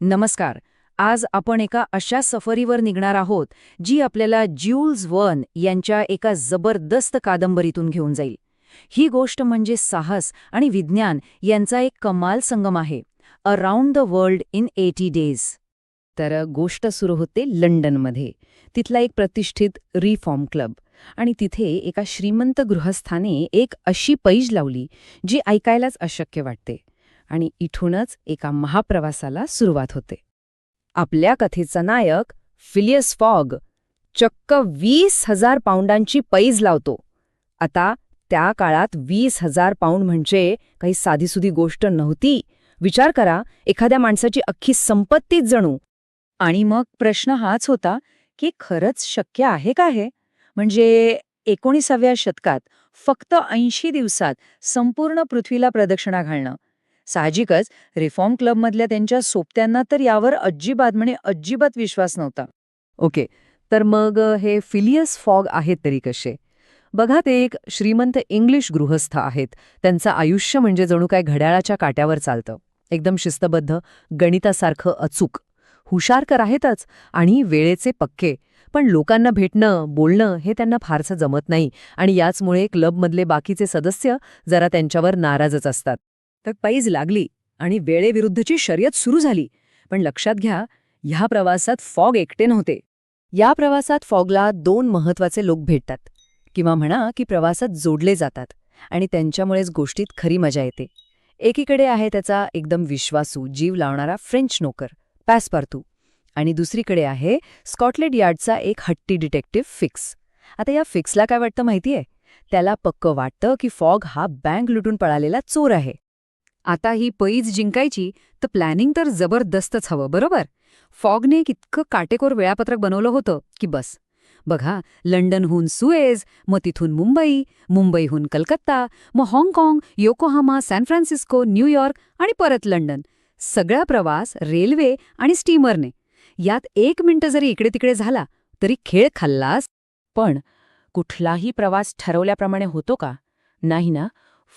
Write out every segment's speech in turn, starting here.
नमस्कार. आज आपण एका अशा सफरीवर निघणार आहोत जी आपल्याला ज्यूल्स वर्न यांच्या एका जबरदस्त कादंबरीतून घेऊन जाईल. ही गोष्ट म्हणजे साहस आणि विज्ञान यांचा एक कमाल संगम आहे. Around the world in 80 days. तर गोष्ट सुरू होते लंडनमध्ये. तिथला एक प्रतिष्ठित रिफॉर्म क्लब. आणि तिथे एका श्रीमंत गृहस्थाने एक अशी पैज लावली जी ऐकायलाच अशक्य वाटते. आणि इथूनच एका महाप्रवासाला सुरुवात होते. आपल्या कथेचा नायक फिलियस फॉग चक्क 20,000 पाऊंडांची पैज लावतो. आता त्या काळात 20,000 पाऊंड म्हणजे काही साधीसुधी गोष्ट नव्हती. विचार करा, एखाद्या माणसाची अख्खी संपत्तीच जणू. आणि मग प्रश्न हाच होता की खरंच शक्य आहे का हे? म्हणजे 19व्या शतकात फक्त 80 दिवसात संपूर्ण पृथ्वीला प्रदक्षिणा घालणं. साहजिकच रिफॉर्म क्लबमधल्या त्यांच्या सोबत्यांना तर यावर अजिबात विश्वास नव्हता. ओके, तर मग हे फिलियस फॉग आहेत तरी कसे? बघा, ते एक श्रीमंत इंग्लिश गृहस्थ आहेत. त्यांचं आयुष्य म्हणजे जणू काय घड्याळाच्या काट्यावर चालतं. एकदम शिस्तबद्ध, गणितासारखं अचूक. हुशार तर आहेतच आणि वेळेचे पक्के. पण लोकांना भेटणं, बोलणं हे त्यांना फारसं जमत नाही. आणि याचमुळे क्लबमधले बाकीचे सदस्य जरा त्यांच्यावर नाराजच असतात. तर पैज लागली आणि वेळेविरुद्धची शर्यत सुरू झाली. पण लक्षात घ्या, ह्या प्रवासात फॉग एकटे नव्हते. या प्रवासात फॉगला 2 महत्वाचे लोक भेटतात, किंवा म्हणा की प्रवासात जोडले जातात. आणि त्यांच्यामुळेच गोष्टीत खरी मजा येते. एकीकडे आहे त्याचा एकदम विश्वासू, जीव लावणारा फ्रेंच नोकर पॅसपार्थू. आणि दुसरीकडे आहे स्कॉटलंड यार्डचा एक हट्टी डिटेक्टिव्ह फिक्स. आता या फिक्सला काय वाटतं माहितीये? त्याला पक्क वाटतं की फॉग हा बँक लुटून पळालेला चोर आहे. आता ही पैज जिंकायची तर प्लॅनिंग तर जबरदस्तच हवं, बरोबर? फॉगने इतकं काटेकोर वेळापत्रक बनवलं होतं की बस. बघा, लंडनहून सुएझ, मग तिथून मुंबई, मुंबईहून कलकत्ता, मग हाँगकाँग, योकोहामा, सॅन फ्रान्सिस्को, न्यूयॉर्क आणि परत लंडन. सगळा प्रवास रेल्वे आणि स्टीमरने. यात 1 मिनिट जरी इकडे तिकडे झाला तरी खेळ खाल्लास. पण कुठलाही प्रवास ठरवल्याप्रमाणे होतो का? नाही ना.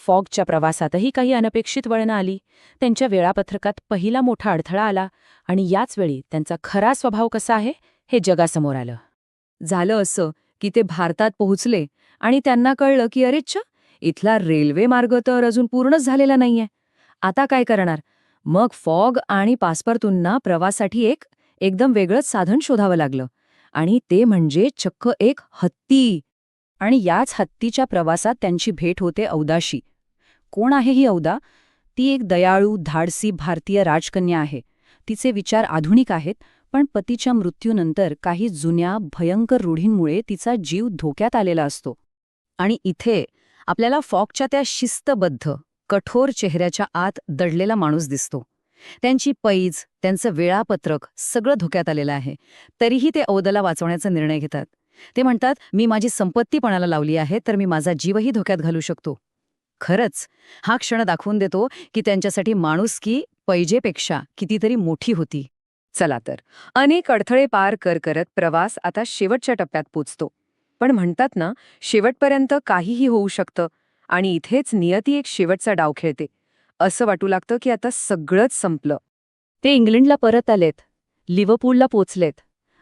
फॉगच्या प्रवासातही काही अनपेक्षित वळणं आली. त्यांच्या वेळापत्रकात पहिला मोठा अडथळा आला आणि याच वेळी त्यांचा खरा स्वभाव कसा आहे हे जगासमोर आलं. झालं असं की ते भारतात पोहोचले आणि त्यांना कळलं की अरेच्छा, इथला रेल्वे मार्ग तर अजून पूर्णच झालेला नाहीये. आता काय करणार? मग फॉग आणि पासपार्थूंना प्रवासासाठी एकदम वेगळंच साधन शोधावं लागलं. आणि ते म्हणजे चक्क एक हत्ती. आणि याच हत्तीच्या प्रवासात त्यांची भेट होते औदाशी. कोण आहे ही औदा? ती एक दयाळू, धाडसी भारतीय राजकन्या आहे. तिचे विचार आधुनिक आहेत, पण पतीच्या मृत्यूनंतर काही जुन्या भयंकर रूढींमुळे तिचा जीव धोक्यात आलेला असतो. आणि इथे आपल्याला फॉगच्या त्या शिस्तबद्ध, कठोर चेहऱ्याच्या आत दडलेला माणूस दिसतो. त्यांची पैज, त्यांचं वेळापत्रक सगळं धोक्यात आलेलं आहे. तरीही ते औदाला वाचवण्याचा निर्णय घेतात. ते म्हणतात, मी माझी संपत्ती पणाला लावली आहे तर मी माझा जीवही धोक्यात घालू शकतो. खरंच हा क्षण दाखवून देतो की त्यांच्यासाठी माणुसकी पैजेपेक्षा कितीतरी मोठी होती. चला तर, अनेक अडथळे पार करत प्रवास आता शेवटच्या टप्प्यात पोचतो. पण म्हणतात ना, शेवटपर्यंत काहीही होऊ शकतं. आणि इथेच नियती एक शेवटचा डाव खेळते. असं वाटू लागतं की आता सगळंच संपलं. ते इंग्लंडला परत आलेत, लिव्हरपूलला पोचलेत.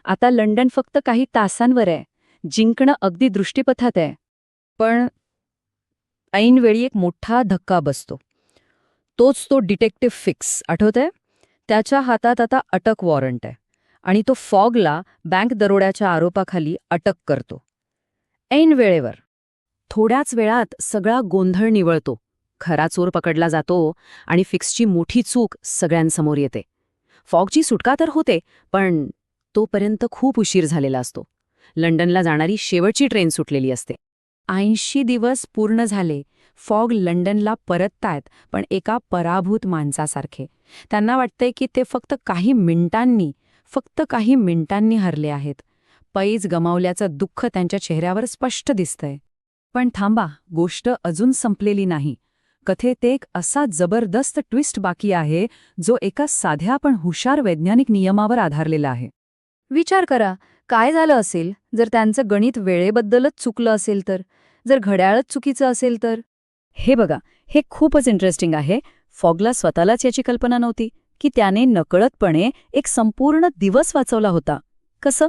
आता लंडन फक्त काही तासांवर आहे. जिंकणं अगदी दृष्टीपथात आहे. पण ऐनवेळी एक मोठा धक्का बसतो. तोच तो डिटेक्टिव्ह फिक्स, आठवतंय? त्याच्या हातात आता अटक वॉरंट आहे. आणि तो फॉगला बँक दरोड्याच्या आरोपाखाली अटक करतो. ऐन वेळेवर. थोड्याच वेळात सगळा गोंधळ निवळतो. खरा चोर पकडला जातो आणि फिक्सची मोठी चूक सगळ्यांसमोर येते. फॉगची सुटका तर होते, पण तोपर्यंत खूप उशीर झालेला असतो. लंडनला जाणारी शेवटची ट्रेन सुटलेली असते. 80 दिवस पूर्ण झाले. फॉग लंडनला परततायत, पण एका पराभूत माणसासारखे. त्यांना वाटतंय की ते फक्त काही मिनिटांनी हरले आहेत. पैज गमावल्याचं दुःख त्यांच्या चेहऱ्यावर स्पष्ट दिसतंय. पण थांबा, गोष्ट अजून संपलेली नाही. कथेत एक असा जबरदस्त ट्विस्ट बाकी आहे, जो एका साध्या पण हुशार वैज्ञानिक नियमावर आधारलेला आहे. विचार करा, काय झालं असेल जर त्यांचं गणित वेळेबद्दलच चुकलं असेल तर? जर घड्याळच चुकीचं असेल तर? हे बघा, हे खूपच इंटरेस्टिंग आहे. फॉगला स्वतःलाच याची कल्पना नव्हती की त्याने नकळतपणे एक संपूर्ण दिवस वाचवला होता. कसं?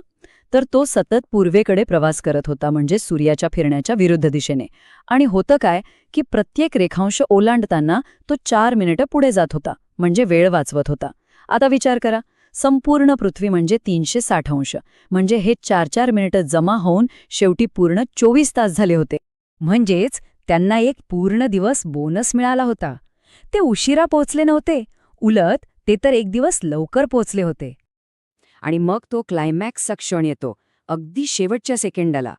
तर तो सतत पूर्वेकडे प्रवास करत होता, म्हणजे सूर्याच्या फिरण्याच्या विरुद्ध दिशेने. आणि होतं काय की प्रत्येक रेखांश ओलांडताना तो 4 मिनिटं पुढे जात होता, म्हणजे वेळ वाचवत होता. आता विचार करा, संपूर्ण पृथ्वी म्हणजे 360 अंश, म्हणजे हे 4-4 मिनिटं जमा होऊन शेवटी पूर्ण 24 तास झाले होते. म्हणजेच त्यांना एक पूर्ण दिवस बोनस मिळाला होता. ते उशिरा पोहोचले नव्हते, उलट ते तर एक दिवस लवकर पोहोचले होते. आणि मग तो क्लायमॅक्सचा क्षण येतो, अगदी शेवटच्या सेकंडाला.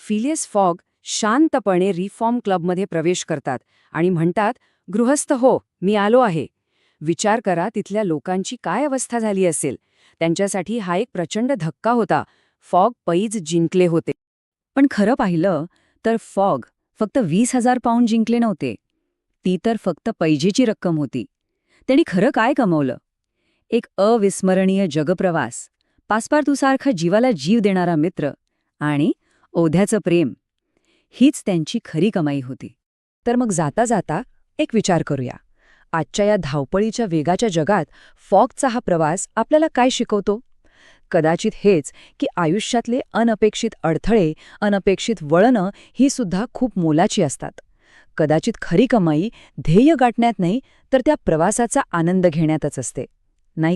फिलियस फॉग शांतपणे रिफॉर्म क्लबमध्ये प्रवेश करतात आणि म्हणतात, गृहस्थ हो, मी आलो आहे. विचार करा तिथल्या लोकांची काय अवस्था झाली असेल. त्यांच्यासाठी हा एक प्रचंड धक्का होता. फॉग पैज जिंकले होते. पण खरं पाहिलं तर फॉग फक्त 20,000 पाऊंड जिंकले नव्हते. ती तर फक्त पैजेची रक्कम होती. त्यांनी खरं काय कमवलं? एक अविस्मरणीय जगप्रवास, पासपार्तूसारखा जीवाला जीव देणारा मित्र आणि ओध्याचं प्रेम. हीच त्यांची खरी कमाई होती. तर मग जाता जाता एक विचार करूया. आजच्या या धावपळीच्या वेगाच्या जगात फॉगचा हा प्रवास आपल्याला काय शिकवतो? कदाचित हेच की आयुष्यातले अनपेक्षित अडथळे, अनपेक्षित वळणं ही सुद्धा खूप मोलाची असतात. कदाचित खरी कमाई ध्येय गाठण्यात नाही, तर त्या प्रवासाचा आनंद घेण्यातच असते, नाही का?